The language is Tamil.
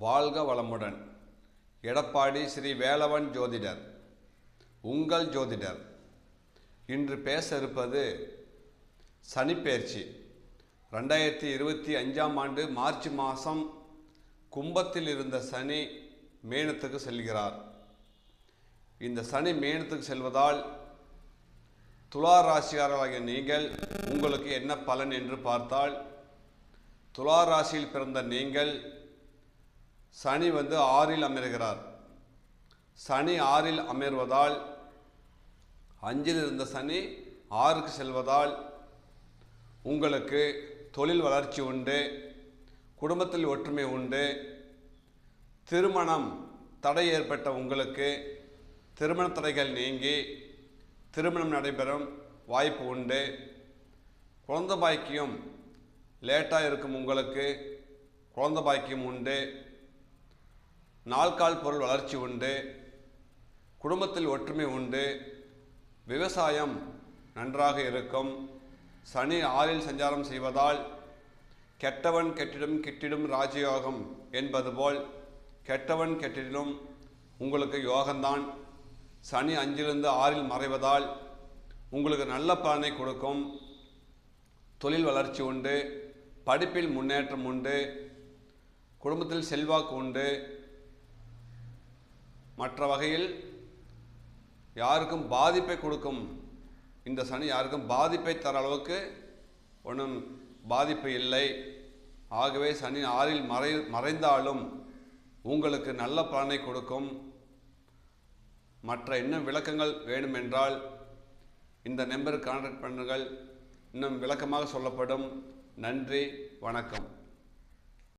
வாழ்க வளமுடன். எடப்பாடி ஸ்ரீ வேலவன் ஜோதிடர், உங்கள் ஜோதிடர். இன்று பேச இருப்பது சனிப்பெயர்ச்சி. 2025 மார்ச் மாதம் கும்பத்தில் இருந்த சனி மேனத்துக்கு செல்கிறார். இந்த சனி மேனத்துக்கு செல்வதால் துலா ராசிக்காரர்களாகிய நீங்கள் உங்களுக்கு என்ன பலன் என்று பார்த்தால், துலா ராசியில் பிறந்த நீங்கள் சனி 6ல் அமர்கிறார். சனி 6ல் அமர்வதால் 5ல் இருந்த சனி 6க்கு செல்வதால் உங்களுக்கு தொழில் வளர்ச்சி உண்டு, குடும்பத்தில் ஒற்றுமை உண்டு, திருமணம் தடை ஏற்பட்ட உங்களுக்கு திருமண தடைகள் நீங்கி திருமணம் நடைபெறும் வாய்ப்பு உண்டு. குழந்தை பாக்கியம் லேட்டாக இருக்கும் உங்களுக்கு குழந்தை பாக்கியம் உண்டு. நாள்கால் பொருள் வளர்ச்சி உண்டு, குடும்பத்தில் ஒற்றுமை உண்டு, விவசாயம் நன்றாக இருக்கும். சனி 6ல் சஞ்சாரம் செய்வதால் கெட்டவன் கெட்டிடும் கிட்டிடும் ராஜயோகம் என்பது போல் கெட்டவன் கெட்டிடும் உங்களுக்கு யோகம்தான். சனி 5லிருந்து 6ல் மறைவதால் உங்களுக்கு நல்ல பலனை கொடுக்கும். தொழில் வளர்ச்சி உண்டு, படிப்பில் முன்னேற்றம் உண்டு, குடும்பத்தில் செல்வாக்கு உண்டு. மற்ற வகையில் யாருக்கும் பாதிப்பை கொடுக்கும் இந்த சனி யாருக்கும் பாதிப்பை தர அளவுக்கு ஒன்றும் பாதிப்பு இல்லை. ஆகவே சனி 6ல் மறைந்தாலும் உங்களுக்கு நல்ல பலனை கொடுக்கும். மற்ற இன்னும் விளக்கங்கள் வேண்டுமென்றால் இந்த நம்பருக்கு கான்டாக்ட் பண்ணுங்கள், இன்னும் விளக்கமாக சொல்லப்படும். நன்றி, வணக்கம்.